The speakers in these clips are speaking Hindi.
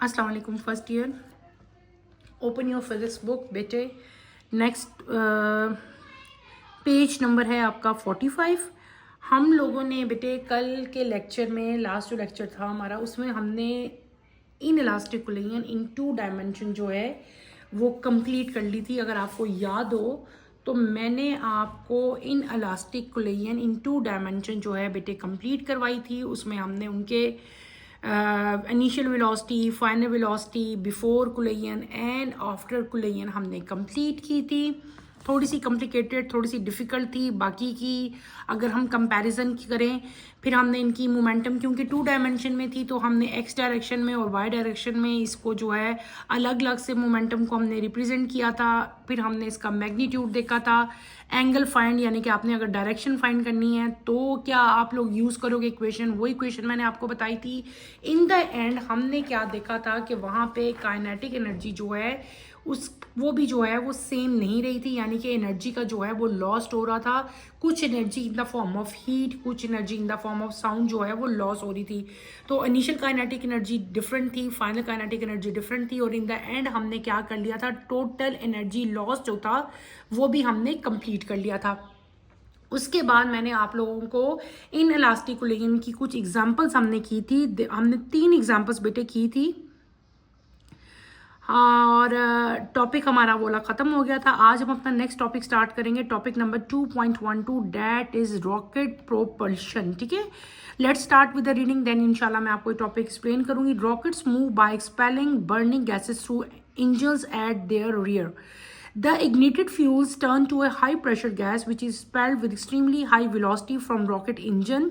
अस्सलाम वालेकुम first year. Open your physics book बेटे। नेक्स्ट पेज नंबर है आपका 45। हम लोगों ने बेटे कल के लेक्चर में, लास्ट जो लेक्चर था हमारा, उसमें हमने in elastic collision in 2 dimension जो है वो कंप्लीट कर ली थी। अगर आपको याद हो तो मैंने आपको in elastic collision in 2 dimension जो है बेटे कंप्लीट करवाई थी। उसमें हमने उनके initial velocity, final velocity, before collision and after collision हमने कंप्लीट की थी। थोड़ी सी कॉम्प्लिकेटेड, थोड़ी सी डिफ़िकल्ट थी। बाकी की अगर हम कंपैरिजन करें, फिर हमने इनकी मोमेंटम, क्योंकि 2 डायमेंशन में थी तो हमने एक्स डायरेक्शन में और वाई डायरेक्शन में इसको जो है अलग अलग से मोमेंटम को हमने रिप्रेजेंट किया था। फिर हमने इसका मैग्नीट्यूड देखा था। एंगल फाइंड, यानी कि आपने अगर डायरेक्शन फाइंड करनी है तो क्या आप लोग यूज़ करोगे इक्वेशन, वही इक्वेशन मैंने आपको बताई थी। इन द एंड हमने क्या देखा था कि वहाँ पे काइनेटिक एनर्जी जो है वो भी जो है वो सेम नहीं रही थी, यानी कि एनर्जी का जो है वो लॉस्ट हो रहा था। कुछ energy in the form of heat, कुछ energy in the form of sound जो है वो लॉस हो रही थी। तो इनिशियल काइनेटिक एनर्जी डिफरेंट थी, फाइनल काइनेटिक एनर्जी डिफरेंट थी, और इन द एंड हमने क्या कर लिया था, टोटल एनर्जी लॉस जो था वो भी हमने कंप्लीट कर लिया था। उसके बाद मैंने आप लोगों को इन इलास्टिक कोलिजन की कुछ एग्जांपल्स हमने की थी। हमने 3 एग्जांपल्स बेटे की थी, और टॉपिक हमारा वाला ख़त्म हो गया था। आज हम अपना नेक्स्ट टॉपिक स्टार्ट करेंगे, topic number 2.12, that is rocket propulsion. ठीक है, let's start with the reading, then इंशाल्लाह मैं आपको टॉपिक एक्सप्लेन करूंगी। Rockets move by expelling burning gases through engines at their rear. The ignited fuels turn to a high pressure gas which is expelled with extremely high velocity from rocket engine.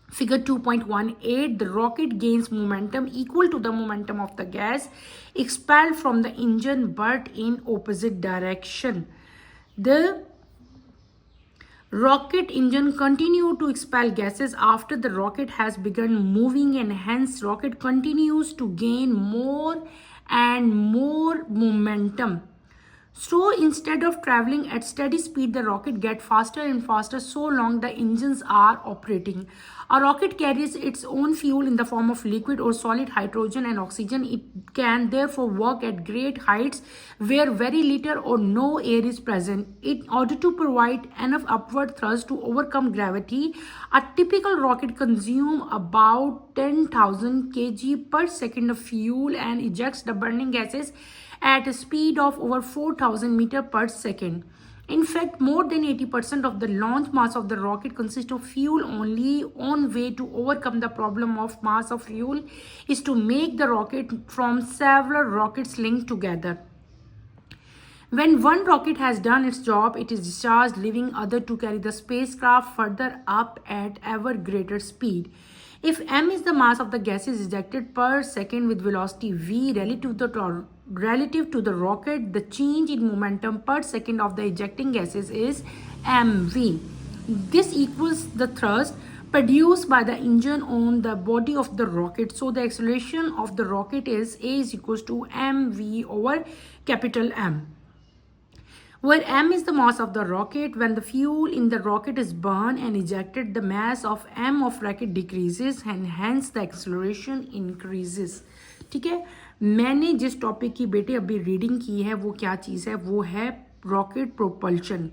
Figure 2.18, the rocket gains momentum equal to the momentum of the gas expelled from the engine but in opposite direction. The rocket engine continue to expel gases after the rocket has begun moving, and hence rocket continues to gain more and more momentum. So instead of traveling at steady speed, the rocket gets faster and faster so long the engines are operating. A rocket carries its own fuel in the form of liquid or solid hydrogen and oxygen. It can therefore work at great heights where very little or no air is present. In order to provide enough upward thrust to overcome gravity, a typical rocket consumes about 10,000 kg per second of fuel and ejects the burning gases at a speed of over 4,000 meters per second. In fact, more than 80% of the launch mass of the rocket consists of fuel only. One way to overcome the problem of mass of fuel is to make the rocket from several rockets linked together. When one rocket has done its job, it is discharged, leaving other to carry the spacecraft further up at ever greater speed. If m is the mass of the gases ejected per second with velocity v relative to the rocket, the change in momentum per second of the ejecting gases is mv. This equals the thrust produced by the engine on the body of the rocket. So the acceleration of the rocket is a is equals to mv over capital M, where m is the mass of the rocket. When the fuel in the rocket is burned and ejected, the mass of m of rocket decreases and hence the acceleration increases. ठीक है, मैंने जिस टॉपिक की बेटे अभी रीडिंग की है वो क्या चीज़ है, वो है रॉकेट प्रोपल्शन।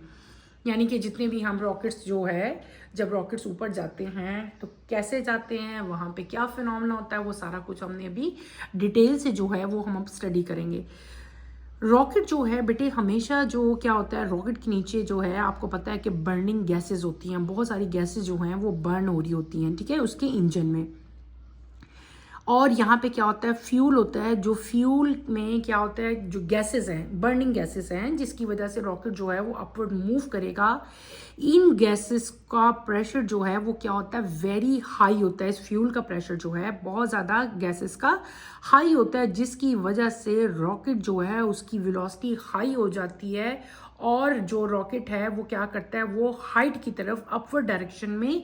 यानी कि जितने भी हम रॉकेट्स जो है, जब रॉकेट्स ऊपर जाते हैं तो कैसे जाते हैं, वहाँ पे क्या फिनोमेना होता है, वो सारा कुछ हमने अभी डिटेल से जो है वो हम अब स्टडी करेंगे। रॉकेट जो है बेटे हमेशा जो क्या होता है, रॉकेट के नीचे जो है आपको पता है कि बर्निंग गैसेस होती हैं, बहुत सारी गैसेस जो हैं वो बर्न हो रही होती हैं, ठीक है, उसके इंजन में। और यहाँ पे क्या होता है, फ्यूल होता है। जो फ्यूल में क्या होता है, जो गैसेस हैं, बर्निंग गैसेस हैं, जिसकी वजह से रॉकेट जो है वो अपवर्ड मूव करेगा। इन गैसेस का प्रेशर जो है वो क्या होता है, वेरी हाई होता है। इस फ्यूल का प्रेशर जो है बहुत ज़्यादा गैसेस का हाई होता है, जिसकी वजह से रॉकेट जो है उसकी वेलोसिटी हाई हो जाती है, और जो रॉकेट है वो क्या करता है, वो हाइट की तरफ अपवर्ड डायरेक्शन में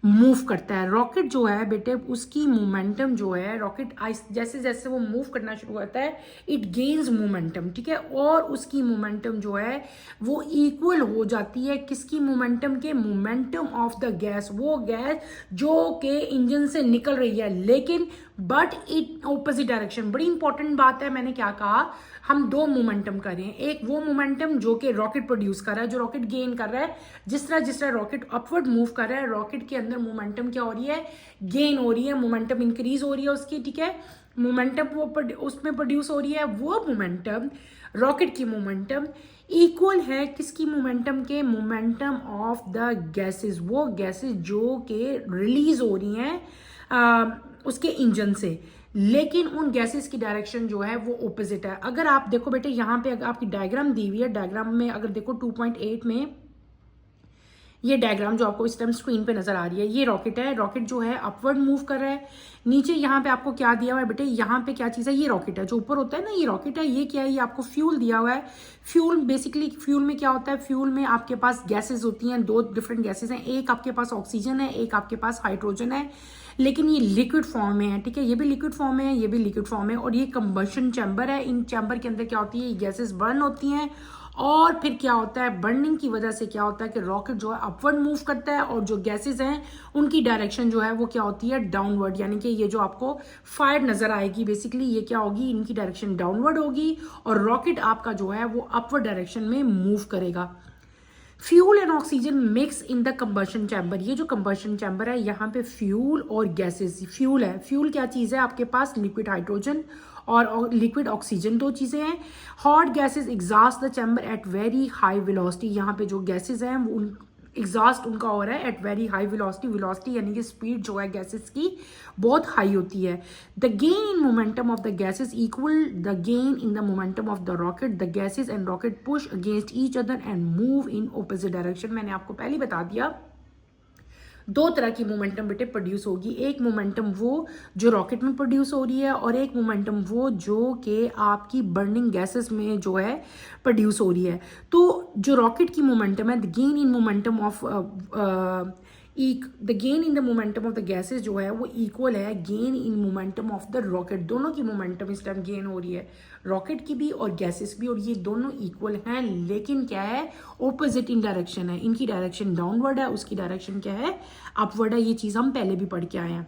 मूव करता है। रॉकेट जो है बेटे उसकी मोमेंटम जो है, रॉकेट जैसे जैसे वो मूव करना शुरू करता है इट गेन्स मोमेंटम, ठीक है, और उसकी मोमेंटम जो है वो इक्वल हो जाती है किसकी मोमेंटम के, मोमेंटम ऑफ द गैस, वो गैस जो कि इंजन से निकल रही है, लेकिन बट इट ऑपोजिट डायरेक्शन। बड़ी इंपॉर्टेंट बात है, मैंने क्या कहा, हम दो मोमेंटम कर रहे हैं, एक वो मोमेंटम जो कि रॉकेट प्रोड्यूस कर रहा है, जो रॉकेट गेन कर रहा है, जिस तरह रॉकेट अपवर्ड मूव कर रहा है, रॉकेट के अंदर मोमेंटम क्या हो रही है, गेन हो रही है, मोमेंटम इंक्रीज हो रही है उसकी, ठीक है, मोमेंटम वो उसमें प्रोड्यूस हो रही है, वो मोमेंटम रॉकेट की मोमेंटम इक्वल है किसकी मोमेंटम के, मोमेंटम ऑफ द गैसेस, वो गैसेस जो कि रिलीज हो रही हैं उसके इंजन से, लेकिन उन गैसेस की डायरेक्शन जो है वो ऑपोजिट है। अगर आप देखो बेटे यहाँ पे अगर आपकी डायग्राम दी हुई है, डायग्राम में अगर देखो 2.8 में ये डायग्राम जो आपको इस टाइम स्क्रीन पे नजर आ रही है, ये रॉकेट है, रॉकेट जो है अपवर्ड मूव कर रहा है, नीचे यहाँ पे आपको क्या दिया हुआ है बेटे, यहाँ पे क्या चीज़ है, ये रॉकेट है, जो ऊपर होता है ना ये रॉकेट है, ये क्या है, ये आपको फ्यूल दिया हुआ है। फ्यूल बेसिकली, फ्यूल में क्या होता है, फ्यूल में आपके पास गैसेज होती हैं, दो डिफरेंट गैसेज हैं, एक आपके पास ऑक्सीजन है, एक आपके पास हाइड्रोजन है, लेकिन ये लिक्विड फॉर्म में है, ठीक है, ये भी लिक्विड फॉर्म में है, ये भी लिक्विड फॉर्म है, और ये कंबशन चैम्बर है। इन चैम्बर के अंदर क्या होती है, ये गैसेज बर्न होती हैं, और फिर क्या होता है, बर्निंग की वजह से क्या होता है कि रॉकेट जो है अपवर्ड मूव करता है, और जो गैसेस हैं उनकी डायरेक्शन जो है वो क्या होती है, डाउनवर्ड, यानी कि ये जो आपको फायर नजर आएगी बेसिकली ये क्या होगी, इनकी डायरेक्शन डाउनवर्ड होगी, और रॉकेट आपका जो है वो अपवर्ड डायरेक्शन में मूव करेगा। Fuel and oxygen mix in the combustion chamber, ये जो कंबशन चैम्बर है यहाँ पे फ्यूल और गैसेस, फ्यूल है, फ्यूल क्या चीज़ है आपके पास, लिक्विड हाइड्रोजन और लिक्विड ऑक्सीजन, दो चीज़ें हैं। Hot gases exhaust the chamber at very high velocity, यहाँ पे जो गैसेस हैं वो एग्जॉस्ट उनका हो रहा है at very high velocity, velocity यानी कि स्पीड जो है गैसेस की बहुत हाई होती है। The gain in momentum of the gases equal the gain in the momentum of the rocket, the gases and rocket push against each other and move in opposite direction. मैंने आपको पहले बता दिया दो तरह की मोमेंटम बेटे प्रोड्यूस होगी, एक मोमेंटम वो जो रॉकेट में प्रोड्यूस हो रही है, और एक मोमेंटम वो जो कि आपकी बर्निंग गैसेस में जो है प्रोड्यूस हो रही है। तो जो रॉकेट की मोमेंटम है, the gain in momentum of the gain in the momentum of the gases जो है वो इक्वल है gain in momentum of the rocket, दोनों की मोमेंटम इस टाइम गेन हो रही है, रॉकेट की भी और गैसेस भी, और ये दोनों इक्वल हैं, लेकिन क्या है, ऑपोजिट इन डायरेक्शन है, इनकी डायरेक्शन डाउनवर्ड है, उसकी डायरेक्शन क्या है, अपवर्ड है। ये चीज़ हम पहले भी पढ़ के आए हैं।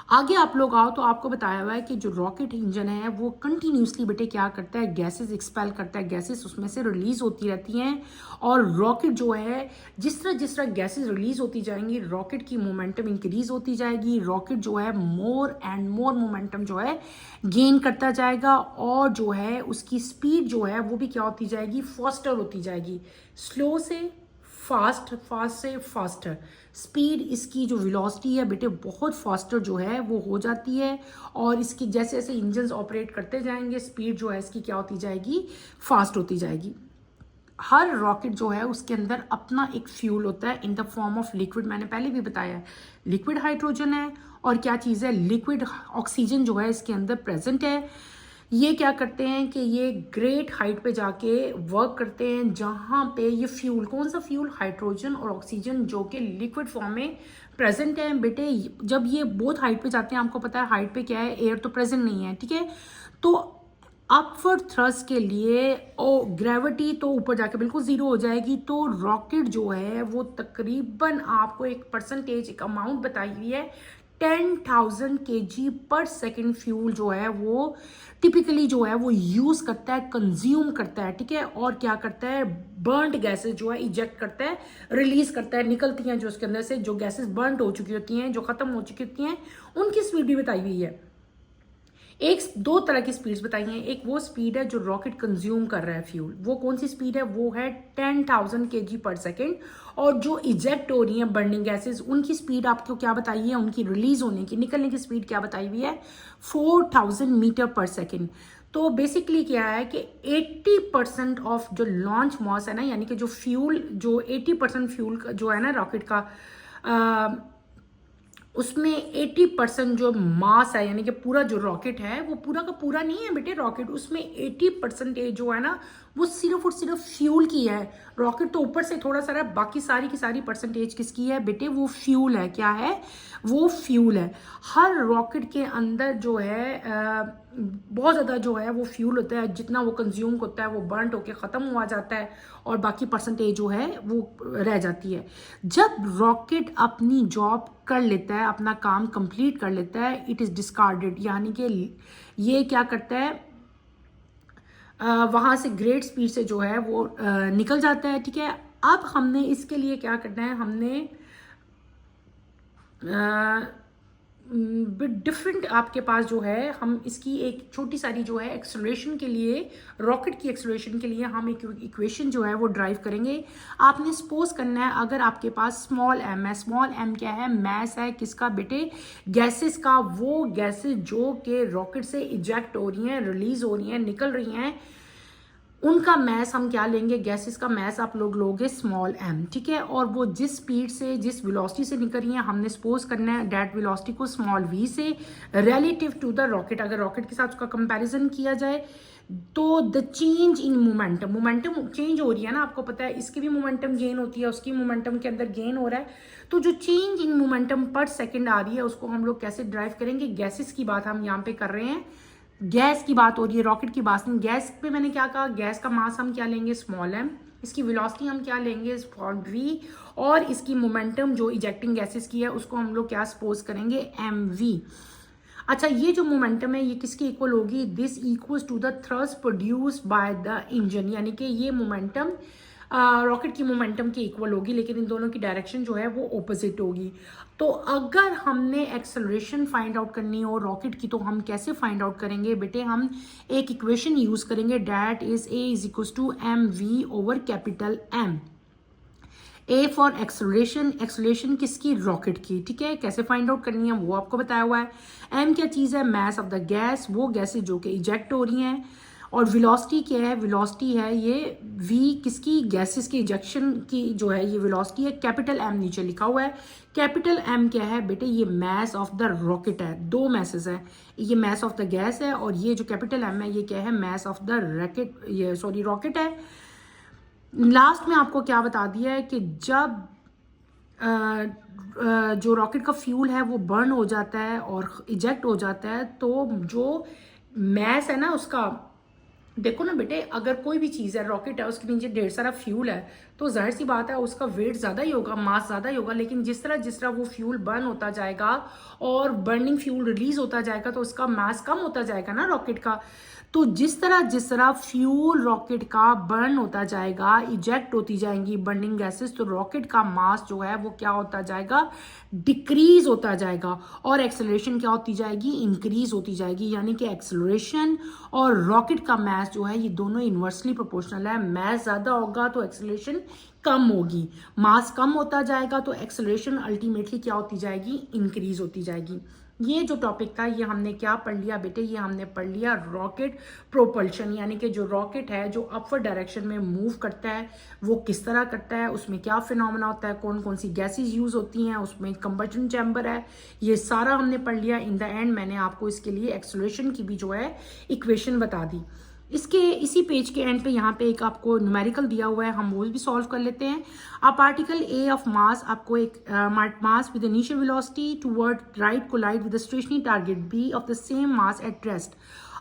आगे आप लोग आओ तो आपको बताया हुआ है कि जो रॉकेट इंजन है वो कंटिन्यूसली बेटे क्या करता है, गैसेस एक्सपेल करता है, गैसेस उसमें से रिलीज होती रहती हैं, और रॉकेट जो है जिस तरह गैसेस रिलीज होती जाएंगी रॉकेट की मोमेंटम इंक्रीज होती जाएगी, रॉकेट जो है मोर एंड मोर मोमेंटम जो है गेन करता जाएगा, और जो है उसकी स्पीड जो है वो भी क्या होती जाएगी, फास्टर होती जाएगी, स्लो से फास्ट, फास्ट से फास्टर, स्पीड इसकी जो वेलोसिटी है बेटे बहुत फास्टर जो है वो हो जाती है, और इसकी जैसे जैसे इंजन्स ऑपरेट करते जाएंगे स्पीड जो है इसकी क्या होती जाएगी, फास्ट होती जाएगी। हर रॉकेट जो है उसके अंदर अपना एक फ्यूल होता है इन द फॉर्म ऑफ लिक्विड, मैंने पहले भी बताया है, लिक्विड हाइड्रोजन है, और क्या चीज़ है, लिक्विड ऑक्सीजन जो है इसके अंदर प्रेजेंट है। ये क्या करते हैं कि ये ग्रेट हाइट पे जाके वर्क करते हैं, जहाँ पे ये फ्यूल, कौन सा फ्यूल, हाइड्रोजन और ऑक्सीजन जो कि लिक्विड फॉर्म में प्रेजेंट है बेटे, जब ये बहुत हाइट पे जाते हैं, आपको पता है हाइट पे क्या है, एयर तो प्रेजेंट नहीं है, ठीक है, तो अपवर्ड थ्रस्ट के लिए और ग्रेविटी तो ऊपर जाके बिल्कुल जीरो हो जाएगी, तो रॉकेट जो है वो तकरीबन आपको एक परसेंटेज, एक अमाउंट बताई हुई है 10,000 kg पर सेकेंड फ्यूल जो है वो टिपिकली जो है वो यूज करता है, कंज्यूम करता है, ठीक है, और क्या करता है, बर्न्ड गैसेस जो है इजेक्ट करता है, रिलीज करता है, निकलती हैं जो उसके अंदर से, जो गैसेस बर्न्ड हो चुकी होती हैं, जो खत्म हो चुकी होती हैं, उनकी स्पीड भी बताई हुई है। एक दो तरह की स्पीड्स बताई हैं, एक वो स्पीड है जो रॉकेट कंज्यूम कर रहा है फ्यूल, वो कौन सी स्पीड है, वो है 10,000 kg पर सेकेंड, और जो इजेक्ट हो रही हैं बर्निंग गैसेस उनकी स्पीड आपको क्या बताई है, उनकी रिलीज होने की, निकलने की स्पीड क्या बताई हुई है, 4,000 मीटर पर सेकेंड। तो बेसिकली क्या है कि 80% ऑफ जो लॉन्च मास है ना, यानी कि जो फ्यूल, जो 80% फ्यूल जो है ना रॉकेट का, उसमें 80% जो मास है, यानी कि पूरा जो रॉकेट है वो पूरा का पूरा नहीं है बेटे रॉकेट, उसमें 80% जो है ना वो सिर्फ और सिर्फ फ्यूल की है। रॉकेट तो ऊपर से थोड़ा सा है, बाकी सारी की सारी परसेंटेज किसकी है बेटे, वो फ्यूल है। क्या है, वो फ्यूल है। हर रॉकेट के अंदर जो है बहुत ज़्यादा जो है वो फ्यूल होता है, जितना वो कंज्यूम होता है वो बर्न होकर ख़त्म हुआ जाता है और बाकी परसेंटेज जो है वो रह जाती है। जब रॉकेट अपनी जॉब कर लेता है, अपना काम कंप्लीट कर लेता है, इट इज़ डिस्कार्डेड, यानी कि ये क्या करता है, वहाँ से ग्रेट स्पीड से जो है वो निकल जाता है। ठीक है, अब हमने इसके लिए क्या करना है, हमने डिफरेंट आपके पास जो है, हम इसकी एक छोटी सारी जो है एक्सेलरेशन के लिए, रॉकेट की एक्सेलरेशन के लिए हम एक इक्वेशन जो है वो ड्राइव करेंगे। आपने सपोज करना है अगर आपके पास स्मॉल एम है, स्मॉल एम क्या है, मैस है किसका बेटे, गैसेस का। वो गैसेस जो कि रॉकेट से इजेक्ट हो रही हैं, रिलीज हो रही हैं, निकल रही हैं, उनका मैस हम क्या लेंगे, गैसेस का मैस आप लोग लोगे स्मॉल एम। ठीक है, और वो जिस स्पीड से, जिस वेलोसिटी से निकल रही है, हमने सपोज करना है डेट वेलोसिटी को स्मॉल वी से रिलेटिव टू द रॉकेट। अगर रॉकेट के साथ उसका कंपैरिजन किया जाए तो the change in momentum, momentum change हो रही है ना, आपको पता है इसकी भी मोमेंटम गेन होती है, उसकी मोमेंटम के अंदर गेन हो रहा है। तो जो चेंज इन मोमेंटम पर सेकेंड आ रही है उसको हम लोग कैसे ड्राइव करेंगे, गैसेस की बात हम यहाँ पे कर रहे हैं, गैस की बात हो रही है, रॉकेट की बात नहीं। गैस पे मैंने क्या कहा, गैस का मास हम क्या लेंगे स्मॉल एम, इसकी वेलोसिटी हम क्या लेंगे स्मॉल वी, और इसकी मोमेंटम जो इजेक्टिंग गैसेस की है उसको हम लोग क्या सपोज करेंगे एम वी। अच्छा, ये जो मोमेंटम है ये किसके इक्वल होगी, this equals to the thrust produced by the engine, यानी कि ये मोमेंटम रॉकेट की मोमेंटम के इक्वल होगी, लेकिन इन दोनों की डायरेक्शन जो है वो ऑपोजिट होगी। तो अगर हमने एक्सेलरेशन फाइंड आउट करनी हो रॉकेट की तो हम कैसे फाइंड आउट करेंगे बेटे, हम एक इक्वेशन यूज करेंगे, that is A is equal to M V over capital M. A for acceleration, acceleration किसकी, रॉकेट की। ठीक है, कैसे फाइंड आउट करनी है वो आपको बताया हुआ है। एम क्या चीज़ है, मैस ऑफ द गैस, वो गैसेज जो कि इजेक्ट हो रही हैं। और वेलोसिटी क्या है, वेलोसिटी है ये वी किसकी, गैसेस की इजेक्शन की जो है ये वेलोसिटी है। कैपिटल एम नीचे लिखा हुआ है, कैपिटल एम क्या है बेटे, ये मैस ऑफ द रॉकेट है। दो मैसेस है, ये मैस ऑफ द गैस है और ये जो कैपिटल एम है ये क्या है, मैस ऑफ द रॉकेट, ये सॉरी रॉकेट है। लास्ट में आपको क्या बता दिया है कि जब जो रॉकेट का फ्यूल है वो बर्न हो जाता है और इजेक्ट हो जाता है, तो जो मैस है ना उसका, देखो ना बेटे, अगर कोई भी चीज़ है, रॉकेट है, उसके नीचे ढेर सारा फ्यूल है, तो जाहिर सी बात है उसका वेट ज़्यादा ही होगा, मास ज़्यादा ही होगा। लेकिन जिस तरह वो फ्यूल बर्न होता जाएगा और बर्निंग फ्यूल रिलीज होता जाएगा तो उसका मास कम होता जाएगा ना रॉकेट का। तो जिस तरह फ्यूल रॉकेट का बर्न होता जाएगा, इजेक्ट होती जाएंगी बर्निंग गैसेस, तो रॉकेट का मास जो है वो क्या होता जाएगा, डिक्रीज होता जाएगा, और एक्सेलरेशन क्या होती जाएगी, इंक्रीज होती जाएगी। यानी कि एक्सेलरेशन और रॉकेट का मास जो है ये दोनों इन्वर्सली प्रोपोर्शनल है। मास ज्यादा होगा तो एक्सेलरेशन कम होगी, मास कम होता जाएगा तो एक्सेलरेशन अल्टीमेटली क्या होती जाएगी, इंक्रीज होती जाएगी। ये जो टॉपिक था ये हमने क्या पढ़ लिया बेटे, ये हमने पढ़ लिया रॉकेट प्रोपल्शन, यानी कि जो रॉकेट है जो अपवर्ड डायरेक्शन में मूव करता है वो किस तरह करता है, उसमें क्या फिनोमेना होता है, कौन कौन सी गैसेज यूज होती हैं, उसमें कंबशन चैम्बर है, ये सारा हमने पढ़ लिया। इन द एंड मैंने आपको इसके लिए एक्सेलरेशन की भी जो है इक्वेशन बता दी। इसके इसी पेज के एंड पे यहाँ पे एक आपको न्यूमेरिकल दिया हुआ है, हम वो भी सॉल्व कर लेते हैं। A particle A of mass, आपको एक mass with initial velocity toward right collide with the stationary target be of the same mass at rest.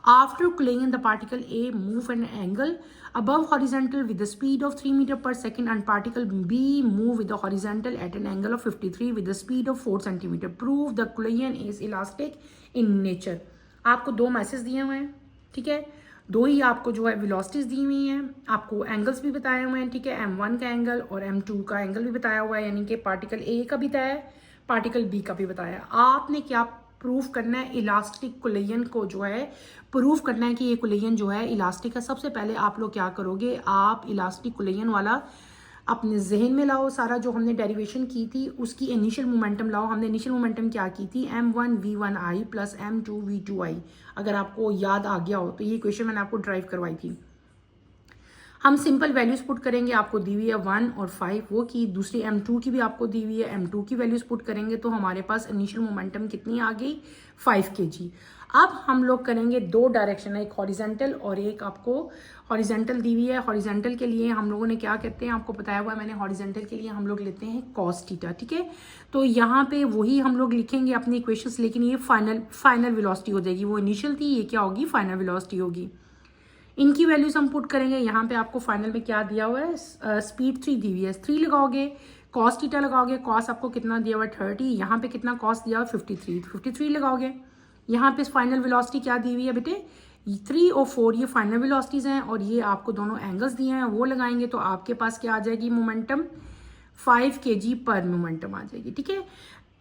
After cooling, the particle A move an angle above horizontal with the speed of 3 meter per second, and particle B move with the horizontal at an angle of 53 with the speed of 4 centimeter. Prove the collision is elastic in nature. आपको दो मैसेज दिए हुए हैं, ठीक है, दो ही आपको जो है वेलोसिटीज दी हुई हैं, आपको एंगल्स भी बताए हुए हैं, ठीक है, M1 का एंगल और M2 का एंगल भी बताया हुआ है, यानी कि पार्टिकल A का भी बताया है, पार्टिकल B का भी बताया है। आपने क्या प्रूफ करना है, इलास्टिक कोलिजन को जो है प्रूफ करना है कि ये कोलिजन जो है इलास्टिक है। सबसे पहले आप लोग क्या करोगे, आप इलास्टिक कोलिजन वाला अपने जहन में लाओ, सारा जो हमने डेरिवेशन की थी उसकी इनिशियल मोमेंटम लाओ। हमने इनिशियल मोमेंटम क्या की थी, m1 v1i plus m2 v2i, अगर आपको याद आ गया हो तो ये इक्वेशन मैंने आपको ड्राइव करवाई थी। हम सिंपल वैल्यूज पुट करेंगे, आपको दी हुई है 1 और 5 वो की, दूसरी M2 की भी आपको दी हुई है, M2 की वैल्यूज पुट करेंगे तो हमारे पास इनिशियल मोमेंटम कितनी आ गई 5 kg। अब हम लोग करेंगे दो डायरेक्शन है, एक हॉरिजेंटल और एक आपको हॉरिजेंटल दी हुई है। हॉरिजेंटल के लिए हम लोगों ने क्या कहते हैं आपको बताया हुआ है मैंने, हॉरिजेंटल के लिए हम लोग लेते हैं cos थीटा, ठीक है। तो यहाँ पे वही हम लोग लिखेंगे अपनी इक्वेशंस, लेकिन ये फाइनल वेलोसिटी हो जाएगी, वो इनिशियल थी, ये क्या होगी फाइनल वेलोसिटी होगी। इनकी वैल्यूज हम पुट करेंगे। यहाँ पे आपको फाइनल में क्या दिया हुआ है, स्पीड 3 दी हुई है, 3 लगाओगे, कॉस थीटा लगाओगे, कॉस आपको कितना दिया हुआ है 30, यहाँ पे कितना कॉस दिया हुआ है 53 लगाओगे। यहाँ पे फाइनल वेलोसिटी क्या दी हुई है बेटे 3 और 4, ये फाइनल वेलोसिटीज हैं और ये आपको दोनों एंगल्स दिए हैं वो लगाएंगे तो आपके पास क्या आ जाएगी मोमेंटम 5 kg पर मोमेंटम आ जाएगी, ठीक है।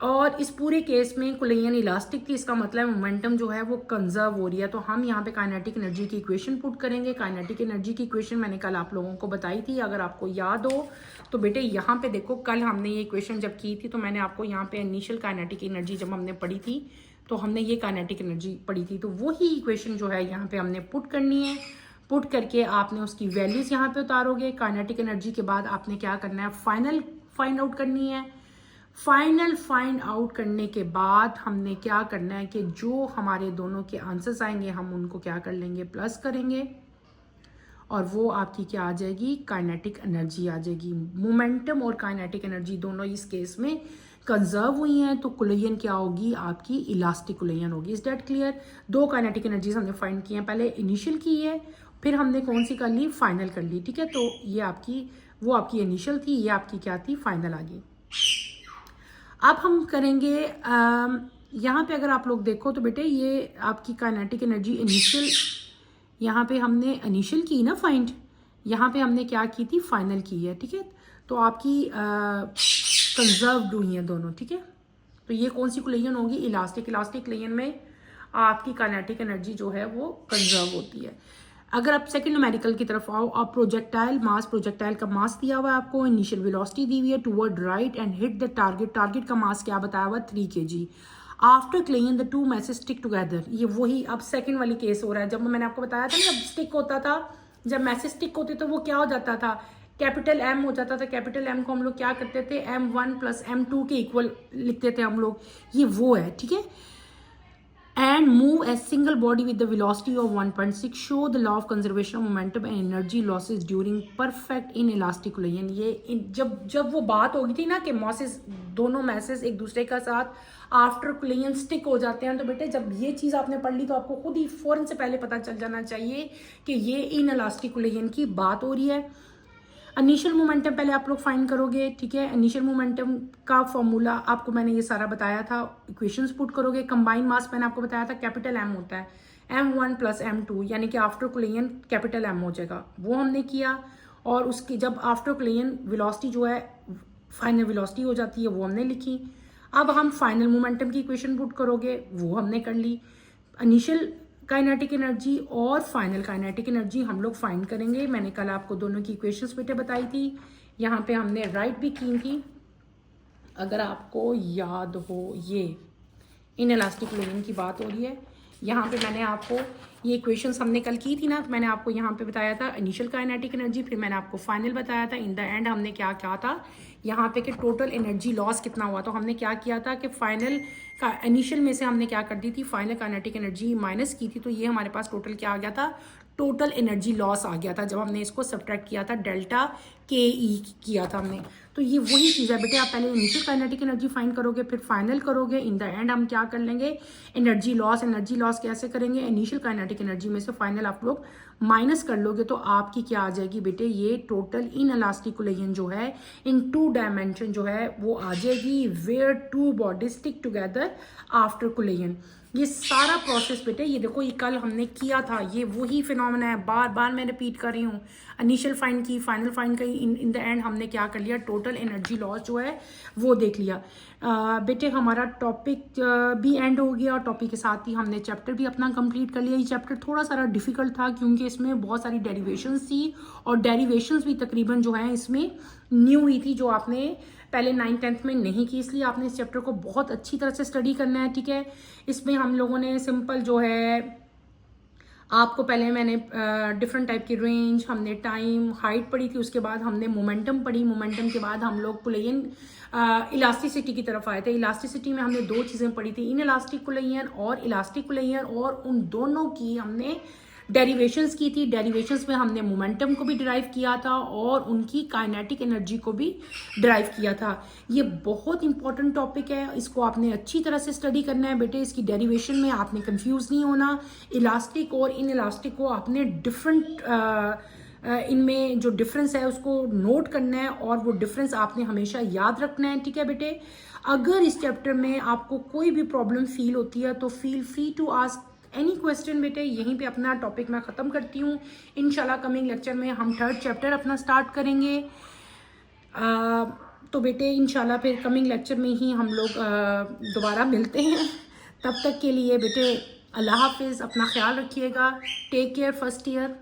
और इस पूरे केस में कुलैयन इलास्टिक थी, इसका मतलब मोमेंटम जो है वो कंजर्व हो रही है। तो हम यहाँ पे काइनेटिक एनर्जी की इक्वेशन पुट करेंगे। काइनेटिक एनर्जी की इक्वेशन मैंने कल आप लोगों को बताई थी, अगर आपको याद हो तो बेटे यहाँ पे देखो, कल हमने ये इक्वेशन जब की थी तो मैंने आपको यहाँ पे इनिशियल काइनेटिक एनर्जी जब हमने पढ़ी थी तो हमने ये काइनेटिक एनर्जी पढ़ी थी, तो वही इक्वेशन जो है यहाँ पे हमने पुट करनी है। पुट करके आपने उसकी वैल्यूज यहाँ पे उतारोगे। काइनेटिक एनर्जी के बाद आपने क्या करना है, फाइनल फाइंड आउट करनी है। फाइनल फाइंड आउट करने के बाद हमने क्या करना है कि जो हमारे दोनों के आंसर्स आएंगे हम उनको क्या कर लेंगे, प्लस करेंगे, और वो आपकी क्या आ जाएगी, काइनेटिक एनर्जी आ जाएगी। मोमेंटम और काइनेटिक एनर्जी दोनों इस केस में कंजर्व हुई हैं, तो कुलैयन क्या होगी आपकी, इलास्टिक कुलैयन होगी। Is that clear. दो काइनेटिक एनर्जीज हमने फाइंड की हैं, पहले इनिशियल की है, फिर हमने कौन सी कर ली, फाइनल कर ली, ठीक है। तो ये आपकी, वो आपकी इनिशियल थी, ये आपकी क्या थी, फाइनल आ गई। अब हम करेंगे यहाँ पे अगर आप लोग देखो तो बेटे ये आपकी काइनेटिक एनर्जी इनिशियल, यहाँ पे हमने इनिशियल की ना फाइंड, यहाँ पे हमने क्या की थी, फाइनल की है, ठीक है। तो आपकी कंजर्व्ड हुई हैं दोनों, ठीक है। तो ये कौन सी कुलैयन होगी, इलास्टिक। इलास्टिक कुलैयन में आपकी काइनेटिक एनर्जी जो है वो कंजर्व होती है। अगर आप सेकंड न्यूमेरिकल की तरफ आओ, आप प्रोजेक्टाइल मास, प्रोजेक्टाइल का मास दिया हुआ है आपको, इनिशियल वेलोसिटी दी हुई है toward right and hit the target, target का मास क्या बताया हुआ 3 kg। After clinging the two masses stick together, ये वही अब सेकंड वाली केस हो रहा है। जब मैंने आपको बताया था ना, जब स्टिक होता था, जब मैसेज स्टिक होते तो वो क्या हो जाता था, कैपिटल M हो जाता था। कैपिटल M को हम लोग क्या करते थे, M1 प्लस M2 के इक्वल लिखते थे हम लोग, ये वो है, ठीक है। And move a single body with the velocity of 1.6 show the law of conservation of momentum and energy losses during perfect inelastic collision। ये जब वो बात होगी थी ना कि मॉसेस, दोनों मैसेस एक दूसरे का साथ आफ्टर कोलिजन स्टिक हो जाते हैं, तो बेटे जब ये चीज़ आपने पढ़ ली तो आपको खुद ही फौरन से पहले पता चल जाना चाहिए कि ये इनइलास्टिक कोलिजन की बात हो रही है। इनिशियल मोमेंटम पहले आप लोग फाइंड करोगे, ठीक है। इनिशियल मोमेंटम का फॉर्मूला आपको मैंने ये सारा बताया था, इक्वेशंस पुट करोगे। कंबाइंड मास मैंने आपको बताया था कैपिटल M होता है, M1 प्लस M2, यानी कि आफ्टर कोलिजन कैपिटल M हो जाएगा, वो हमने किया। और उसकी जब आफ्टर कोलिजन वेलोसिटी जो है फाइनल वेलोसिटी हो जाती है, वो हमने लिखी। अब हम फाइनल मोमेंटम की इक्वेशन पुट करोगे, वो हमने कर ली। इनिशियल काइनेटिक एनर्जी और फाइनल काइनेटिक एनर्जी हम लोग फाइंड करेंगे। मैंने कल आपको दोनों की इक्वेशंस बेटे बताई थी, यहाँ पे हमने राइट भी की थी, अगर आपको याद हो। ये इनइलास्टिक कोलिजन की बात हो रही है। यहाँ पे मैंने आपको ये इक्वेशंस हमने कल की थी ना, तो मैंने आपको यहाँ पे बताया था इनिशियल काइनेटिक एनर्जी, फिर मैंने आपको फाइनल बताया था। इन द एंड हमने क्या क्या था यहाँ पे कि टोटल एनर्जी लॉस कितना हुआ। तो हमने क्या किया था कि फाइनल का इनिशियल में से हमने क्या कर दी थी, फाइनल काइनेटिक एनर्जी माइनस की थी, तो ये हमारे पास टोटल क्या आ गया था, टोटल एनर्जी लॉस आ गया था जब हमने इसको सब्ट्रैक्ट किया था, डेल्टा KE किया था हमने। तो ये वही चीज़ है बेटे, आप पहले इनिशियल काइनेटिक एनर्जी फाइंड करोगे, फिर फाइनल करोगे। इन द एंड हम क्या कर लेंगे, एनर्जी लॉस। एनर्जी लॉस कैसे करेंगे, इनिशियल काइनेटिक एनर्जी में से फाइनल आप लोग माइनस कर लोगे, तो आपकी क्या आ जाएगी बेटे, ये टोटल इनइलास्टिक कोलिजन जो है इन 2 डायमेंशन जो है वो आ जाएगी, where 2 bodies stick together after collision. ये सारा प्रोसेस बेटे, ये देखो ये कल हमने किया था, ये वही फिनोमेना है, बार बार मैं रिपीट कर रही हूँ। इनिशियल फाइंड की, फाइनल फाइंड की, इन द एंड हमने क्या कर लिया, टोटल एनर्जी लॉस जो है वो देख लिया। बेटे हमारा टॉपिक भी एंड हो गया, और टॉपिक के साथ ही हमने चैप्टर भी अपना कंप्लीट कर लिया। ये चैप्टर थोड़ा सा डिफिकल्ट था क्योंकि इसमें बहुत सारी डेरिवेशंस थी, और डेरिवेशंस भी तकरीबन जो है इसमें न्यू हुई थी, जो आपने पहले 9th 10th में नहीं की, इसलिए आपने इस चैप्टर को बहुत अच्छी तरह से स्टडी करना है, ठीक है। इसमें हम लोगों ने सिंपल जो है आपको पहले मैंने डिफरेंट टाइप की रेंज, हमने टाइम, हाइट पढ़ी थी, उसके बाद हमने मोमेंटम पढ़ी, मोमेंटम के बाद हम लोग कुलैयन इलास्टिसिटी की तरफ आए थे। इलास्टिसिटी में हमने दो चीज़ें पढ़ी थी, इन इलास्टिक कुलैयन और इलास्टिक कुलैयन, और उन दोनों की हमने डेरिवेशंस की थी। डेरिवेशंस में हमने मोमेंटम को भी डिराइव किया था और उनकी काइनेटिक एनर्जी को भी डिराइव किया था। ये बहुत इंपॉर्टेंट टॉपिक है, इसको आपने अच्छी तरह से स्टडी करना है बेटे। इसकी डेरिवेशन में आपने कंफ्यूज नहीं होना। इलास्टिक और इन इलास्टिक को आपने डिफरेंट इनमें जो डिफरेंस है उसको नोट करना है और वो डिफरेंस आपने हमेशा याद रखना है, ठीक है बेटे। अगर इस चैप्टर में आपको कोई भी प्रॉब्लम फील होती है तो feel free to ask any question बेटे। यहीं पे अपना टॉपिक मैं ख़त्म करती हूँ। इंशाल्लाह कमिंग लेक्चर में हम थर्ड चैप्टर अपना स्टार्ट करेंगे। तो बेटे इंशाल्लाह फिर कमिंग लेक्चर में ही हम लोग दोबारा मिलते हैं। तब तक के लिए बेटे अल्लाह हाफिज़, अपना ख्याल रखिएगा। Take care first year.